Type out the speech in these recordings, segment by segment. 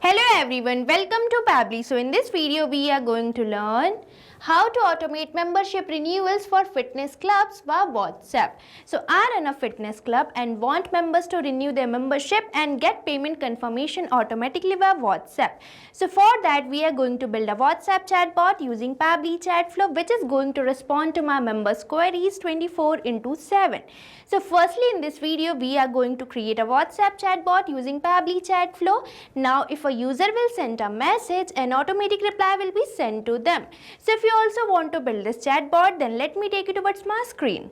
Hello everyone, welcome to Pabbly. So in this video we are going to learn how to automate membership renewals for fitness clubs via WhatsApp. So I run a fitness club and want members to renew their membership and get payment confirmation automatically via WhatsApp. So for that we are going to build a WhatsApp chatbot using Pabbly Chatflow, which is going to respond to my members' queries 24/7. So firstly, in this video we are going to create a WhatsApp chatbot using Pabbly Chatflow. Now if a user will send a message, an automatic reply will be sent to them. So if you also want to build this chatbot, then let me take you towards my screen.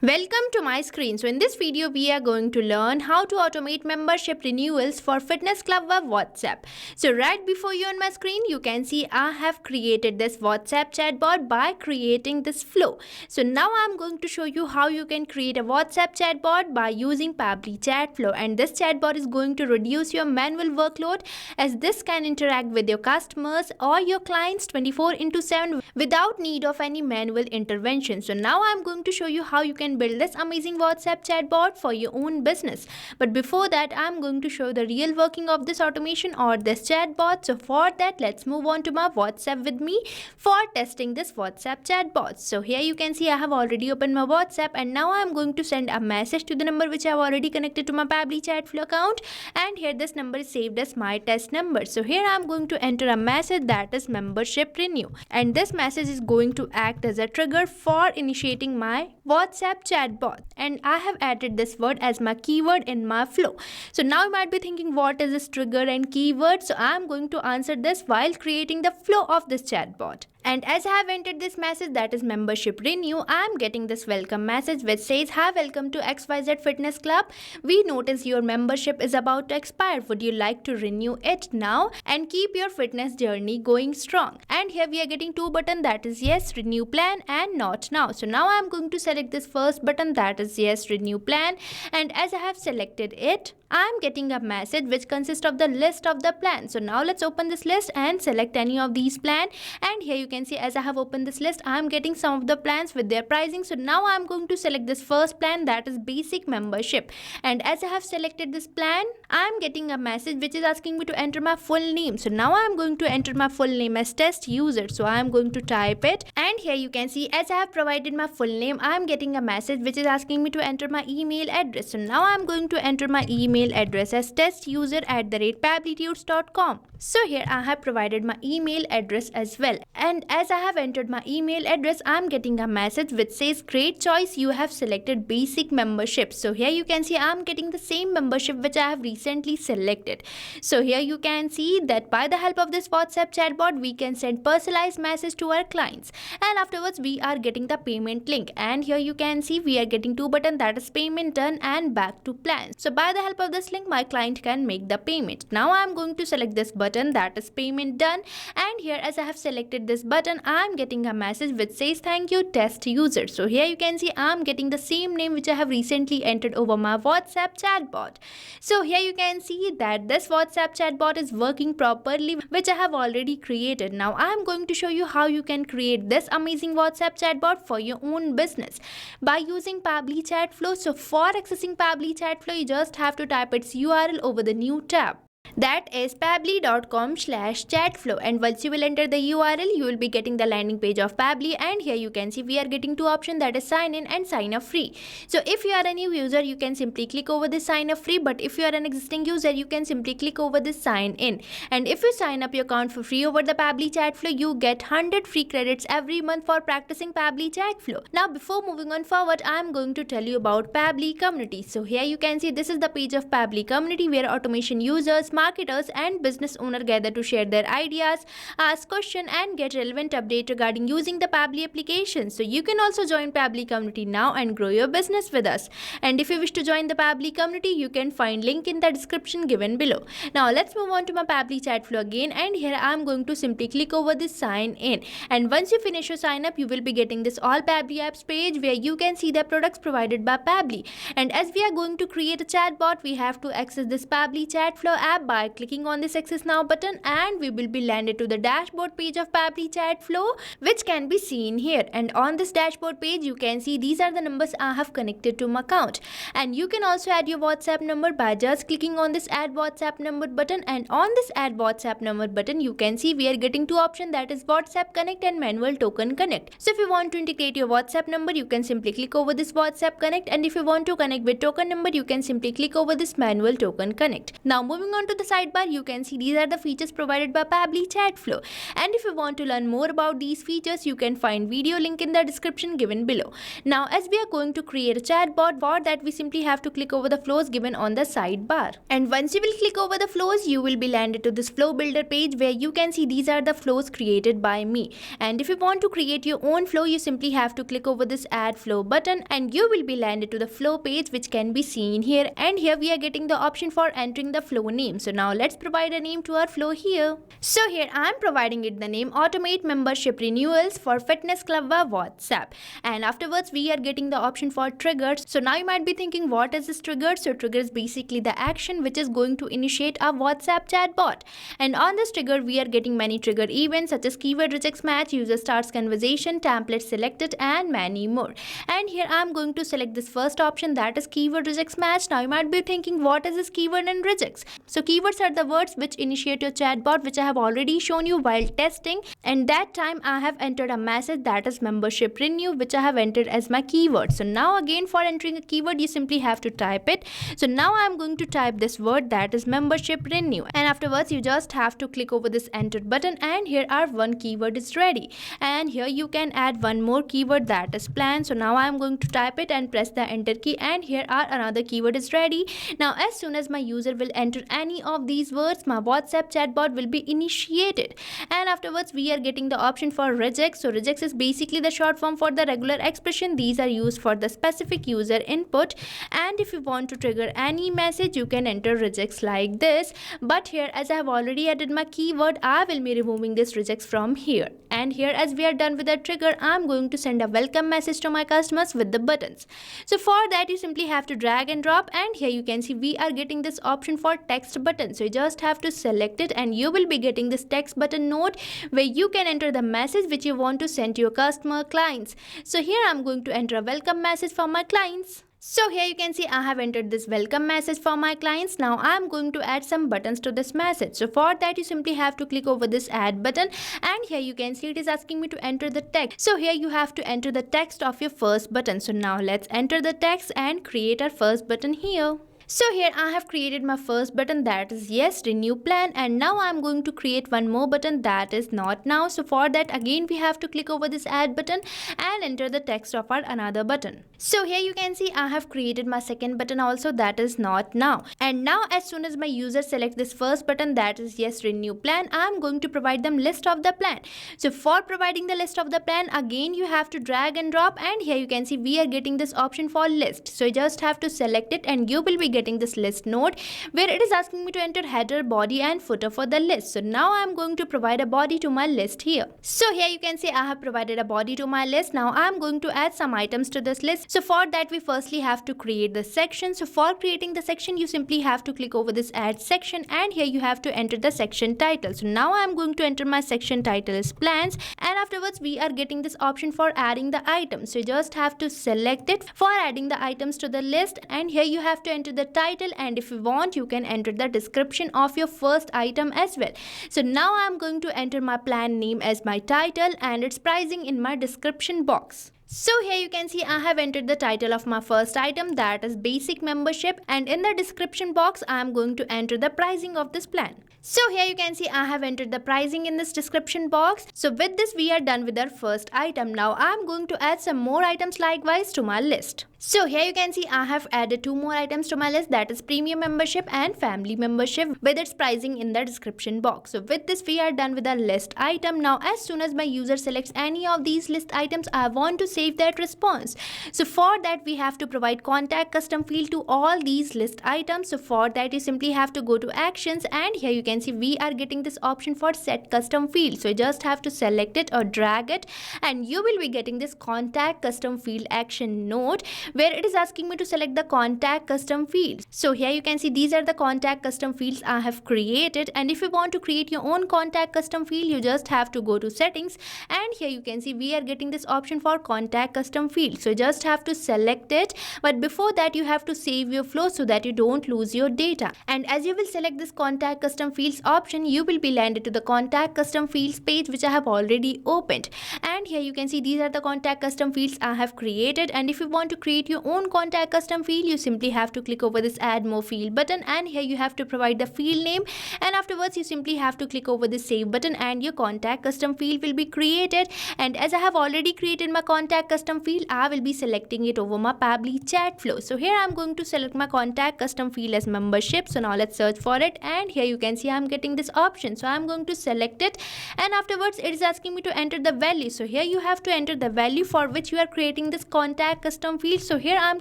Welcome to my screen. So in this video we are going to learn how to automate membership renewals for fitness club via WhatsApp. So right before you on my screen you can see I have created this WhatsApp chatbot by creating this flow. So now I'm going to show you how you can create a WhatsApp chatbot by using Pabbly Chatflow, and this chatbot is going to reduce your manual workload as this can interact with your customers or your clients 24/7 without need of any manual intervention. So now I'm going to show you how you can build this amazing WhatsApp chatbot for your own business. But before that, I'm going to show the real working of this automation or this chatbot. So for that, let's move on to my WhatsApp with me for testing this WhatsApp chatbot. So here you can see I have already opened my WhatsApp, and now I'm going to send a message to the number which I have already connected to my Pabbly Chatflow account, and here this number is saved as my test number. So here I'm going to enter a message that is membership renew, and this message is going to act as a trigger for initiating my WhatsApp chatbot, and I have added this word as my keyword in my flow. So now you might be thinking, what is this trigger and keyword? So I'm going to answer this while creating the flow of this chatbot. And as I have entered this message that is membership renew, I am getting this welcome message which says, "Hi, welcome to XYZ Fitness Club. We notice your membership is about to expire. Would you like to renew it now and keep your fitness journey going strong?" And here we are getting two buttons, that is yes, renew plan, and not now. So now I am going to select this first button, that is yes, renew plan, and as I have selected it, I am getting a message which consists of the list of the plans. So now let's open this list and select any of these plans, and here you can see as I have opened this list I am getting some of the plans with their pricing. So now I am going to select this first plan, that is basic membership, and as I have selected this plan I am getting a message which is asking me to enter my full name. So now I am going to enter my full name as test user. So I am going to type it, and here you can see as I have provided my full name I am getting a message which is asking me to enter my email address. So now I am going to enter my email address as testuser@pabblytudes.com. So here I have provided my email address as well, and as I have entered my email address I am getting a message which says, "Great choice, you have selected basic membership." So here you can see I am getting the same membership which I have recently selected. So here you can see that by the help of this WhatsApp chatbot we can send personalized message to our clients, and afterwards we are getting the payment link, and here you can see we are getting two buttons, that is payment done and back to plan. So by the help of this link my client can make the payment. Now I am going to select this button, that is payment done, and here as I have selected this button I am getting a message which says, "Thank you, test user." So here you can see I am getting the same name which I have recently entered over my WhatsApp chatbot. So here you can see that this WhatsApp chatbot is working properly, which I have already created. Now I am going to show you how you can create this amazing WhatsApp chatbot for your own business by using Pabbly Chatflow. So for accessing Pabbly Chatflow you just have to type its URL over the new tab, that is pabbly.com/chatflow, and once you will enter the URL you will be getting the landing page of Pabbly, and here you can see we are getting two options, that is sign in and sign up free. So if you are a new user you can simply click over this sign up free, but if you are an existing user you can simply click over this sign in, and if you sign up your account for free over the Pabbly Chatflow you get 100 free credits every month for practicing Pabbly Chatflow. Now before moving on forward I am going to tell you about Pabbly community. So here you can see this is the page of Pabbly community where automation users, marketers and business owner gather to share their ideas, ask questions and get relevant update regarding using the Pabbly application. So you can also join Pabbly community now and grow your business with us. And if you wish to join the Pabbly community you can find link in the description given below. Now let's move on to my Pabbly Chatflow again, and here I am going to simply click over this sign in, and once you finish your sign up you will be getting this all Pabbly apps page where you can see the products provided by Pabbly. And as we are going to create a chatbot we have to access this Pabbly Chatflow app by by clicking on this access now button, and we will be landed to the dashboard page of Pabbly Chatflow, which can be seen here. And on this dashboard page you can see these are the numbers I have connected to my account, and you can also add your WhatsApp number by just clicking on this add WhatsApp number button. And on this add WhatsApp number button you can see we are getting two options, that is WhatsApp Connect and Manual Token Connect. So if you want to integrate your WhatsApp number, you can simply click over this WhatsApp Connect, and if you want to connect with token number, you can simply click over this Manual Token Connect. Now moving on to the sidebar, you can see these are the features provided by Pabbly Chatflow, and if you want to learn more about these features, you can find video link in the description given below. Now as we are going to create a chatbot, for that we simply have to click over the flows given on the sidebar, and once you will click over the flows, you will be landed to this flow builder page where you can see these are the flows created by me. And if you want to create your own flow, you simply have to click over this add flow button, and you will be landed to the flow page, which can be seen here. And here we are getting the option for entering the flow name. So now let's provide a name to our flow here. So here I am providing it the name Automate Membership Renewals for Fitness Club via WhatsApp, and afterwards we are getting the option for triggers. So now you might be thinking, what is this trigger? So trigger is basically the action which is going to initiate our WhatsApp chatbot, and on this trigger we are getting many trigger events such as keyword rejects match, user starts conversation, template selected, and many more. And here I am going to select this first option, that is keyword rejects match. Now you might be thinking, what is this keyword and rejects? So keywords are the words which initiate your chatbot, which I have already shown you while testing, and that time I have entered a message, that is membership renew, which I have entered as my keyword. So now again for entering a keyword you simply have to type it. So now I am going to type this word, that is membership renew, and afterwards you just have to click over this enter button, and here our one keyword is ready. And here you can add one more keyword, that is plan. So now I am going to type it and press the enter key, and here our another keyword is ready. Now as soon as my user will enter any of these words, my WhatsApp chatbot will be initiated, and afterwards we are getting the option for rejects. So rejects is basically the short form for the regular expression. These are used for the specific user input, and if you want to trigger any message you can enter rejects like this. But here as I have already added my keyword, I will be removing this rejects from here. And here as we are done with the trigger, I am going to send a welcome message to my customers with the buttons. So for that you simply have to drag and drop, and here you can see we are getting this option for text button. So you just have to select it, and you will be getting this text button note where you can enter the message which you want to send to your customer clients. So here I am going to enter a welcome message for my clients. So here you can see I have entered this welcome message for my clients. Now I am going to add some buttons to this message. So for that you simply have to click over this add button, and here you can see it is asking me to enter the text. So here you have to enter the text of your first button. So now let's enter the text and create our first button here. So here I have created my first button, that is yes renew plan, and now I am going to create one more button, that is not now. So for that again we have to click over this add button and enter the text of our another button. So here you can see I have created my second button also, that is not now. And now as soon as my user select this first button, that is yes renew plan, I am going to provide them list of the plan. So for providing the list of the plan, again you have to drag and drop, and here you can see we are getting this option for list. So you just have to select it, and you will be getting this list node where it is asking me to enter header, body, and footer for the list. So now I am going to provide a body to my list here. So here you can see I have provided a body to my list. Now I am going to add some items to this list. So for that we firstly have to create the section. So for creating the section you simply have to click over this add section, and here you have to enter the section title. So now I am going to enter my section title as plans, and afterwards we are getting this option for adding the items. So you just have to select it for adding the items to the list, and here you have to enter the title, and if you want you can enter the description of your first item as well. So now I am going to enter my plan name as my title and its pricing in my description box. So here you can see I have entered the title of my first item, that is basic membership, and in the description box I am going to enter the pricing of this plan. So here you can see I have entered the pricing in this description box. So with this we are done with our first item. Now I am going to add some more items likewise to my list. So here you can see I have added two more items to my list, that is premium membership and family membership with its pricing in the description box. So with this we are done with our list item. Now as soon as my user selects any of these list items, I want to save that response. So for that we have to provide contact custom field to all these list items. So for that you simply have to go to actions, and here you can see we are getting this option for set custom field. So you just have to select it or drag it, and you will be getting this contact custom field action node where it is asking me to select the contact custom fields. So here you can see these are the contact custom fields I have created, and if you want to create your own contact custom field, you just have to go to settings, and here you can see we are getting this option for contact custom field. So just have to select it, but before that you have to save your flow so that you don't lose your data. And as you will select this contact custom fields option, you will be landed to the contact custom fields page which I have already opened. And here you can see these are the contact custom fields I have created, and if you want to create your own contact custom field, you simply have to click over this add more field button, and here you have to provide the field name, and afterwards you simply have to click over the save button and your contact custom field will be created. And as I have already created my contact custom field, I will be selecting it over my Pabbly Chatflow. So here I'm going to select my contact custom field as membership. So now let's search for it, and here you can see I'm getting this option. So I'm going to select it, and afterwards it is asking me to enter the value. So here you have to enter the value for which you are creating this contact custom field. So here I'm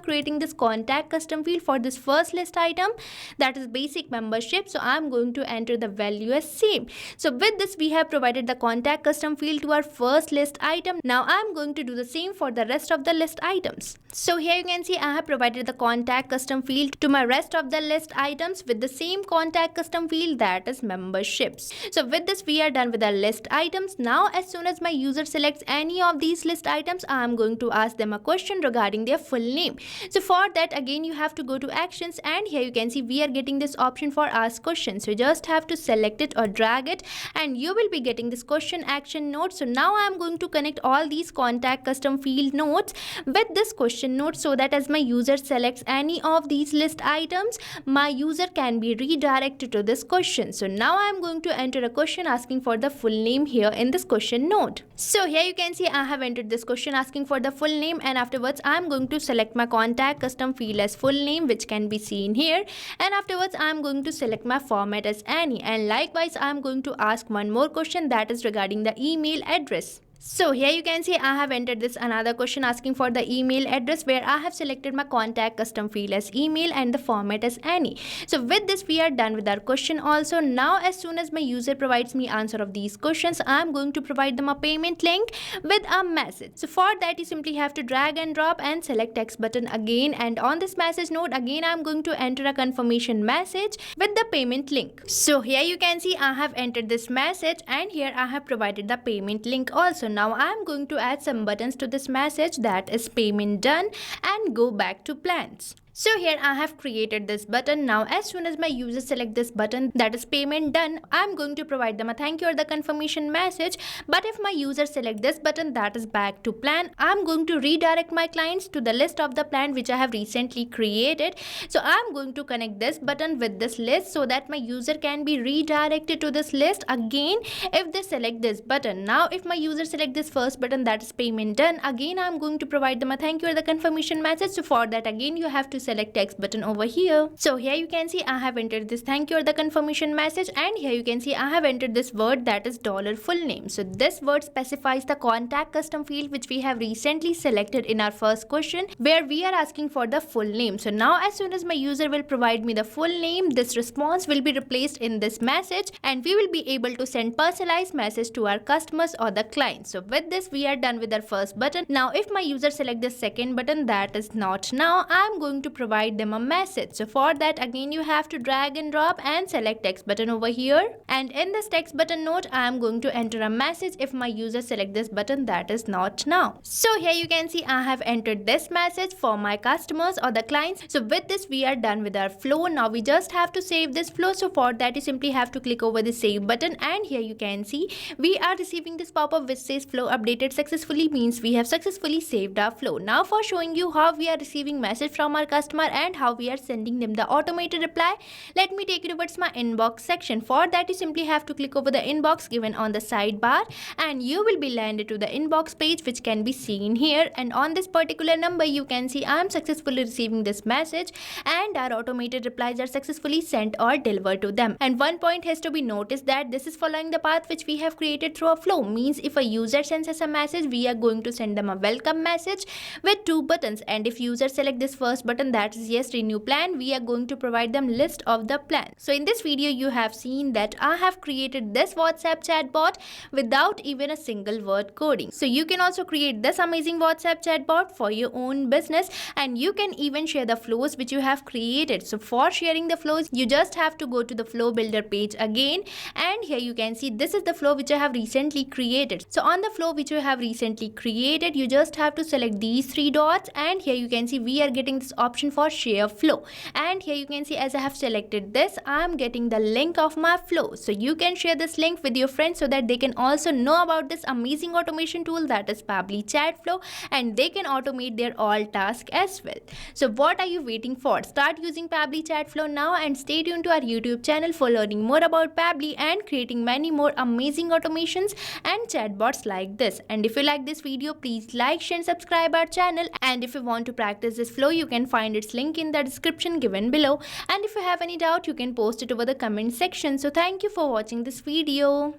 creating this contact custom field for this first list item, that is basic membership. So I'm going to enter the value as same. So with this we have provided the contact custom field to our first list item. Now I'm going to do the same for the rest of the list items. So here you can see I have provided the contact custom field to my rest of the list items with the same contact custom field, that is memberships. So with this we are done with our list items. Now as soon as my user selects any of these list items, I am going to ask them a question regarding their full name. So for that again you have to go to actions, and here you can see we are getting this option for ask question. So you just have to select it or drag it, and you will be getting this question action note. So now I am going to connect all these contact custom field notes with this question note, so that as my user selects any of these list items, my user can be redirected to this question. So now I am going to enter a question asking for the full name here in this question note. So here you can see I have entered this question asking for the full name, and afterwards I am going to select my contact custom field as full name, which can be seen here, and afterwards I am going to select my format as any, and likewise I am going to ask one more question, that is regarding the email address. So here you can see I have entered this another question asking for the email address, where I have selected my contact custom field as email and the format as any. So with this we are done with our question also. Now as soon as my user provides me answer of these questions, I am going to provide them a payment link with a message. So for that you simply have to drag and drop and select text button again, and on this message note again I am going to enter a confirmation message with the payment link. So here you can see I have entered this message, and here I have provided the payment link also. Now I am going to add some buttons to this message, that is payment done and go back to plans. So here I have created this button. Now as soon as my users select this button, that is payment done, I am going to provide them a thank you or the confirmation message. But if my users select this button, that is back to plan, I am going to redirect my clients to the list of the plan which I have recently created. So I am going to connect this button with this list so that my user can be redirected to this list again if they select this button. Now if my user select this first button, that is payment done, again I am going to provide them a thank you or the confirmation message. So for that again you have to select text button over here. So here you can see I have entered this thank you or the confirmation message, and here you can see I have entered this word, that is $full name. So this word specifies the contact custom field which we have recently selected in our first question, where we are asking for the full name. So now as soon as my user will provide me the full name, this response will be replaced in this message, and we will be able to send personalized message to our customers or the clients. So with this we are done with our first button. Now if my user select the second button, that is not now, I am going to provide them a message. So for that again you have to drag and drop and select text button over here, and in this text button note I am going to enter a message if my user select this button, that is not now. So here you can see I have entered this message for my customers or the clients. So with this we are done with our flow. Now we just have to save this flow. So for that you simply have to click over the save button, and here you can see we are receiving this pop-up which says flow updated successfully, means we have successfully saved our flow. Now for showing you how we are receiving message from our customer and how we are sending them the automated reply, let me take you towards my inbox section. For that you simply have to click over the inbox given on the sidebar, and you will be landed to the inbox page which can be seen here, and on this particular number you can see I am successfully receiving this message and our automated replies are successfully sent or delivered to them. And one point has to be noticed, that this is following the path which we have created through a flow, means if a user sends us a message, we are going to send them a welcome message with 2 buttons, and if user select this first button, that is yes, renew plan. We are going to provide them list of the plan. So in this video you have seen that I have created this WhatsApp chatbot without even a single word coding. So you can also create this amazing WhatsApp chatbot for your own business, and you can even share the flows which you have created. So for sharing the flows, you just have to go to the flow builder page again, and here you can see this is the flow which I have recently created. So on the flow which you have recently created, you just have to select these three dots, and here you can see we are getting this option for share flow, and here you can see as I have selected this, I am getting the link of my flow. So you can share this link with your friends so that they can also know about this amazing automation tool, that is Pabbly Chatflow, and they can automate their all tasks as well. So what are you waiting for? Start using Pabbly Chatflow now, and stay tuned to our YouTube channel for learning more about Pabbly and creating many more amazing automations and chatbots like this. And if you like this video, please like, share and subscribe our channel. And if you want to practice this flow, you can find its link in the description given below. And if you have any doubt, you can post it over the comment section. So thank you for watching this video.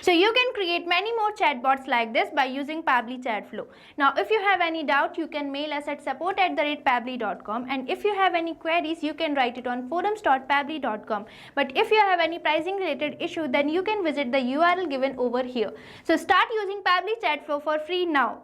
So you can create many more chatbots like this by using Pabbly Chatflow. Now if you have any doubt, you can mail us at support@pabbly.com, and if you have any queries, you can write it on forums.pabbly.com. But if you have any pricing related issue, then you can visit the URL given over here. So start using Pabbly Chatflow for free now.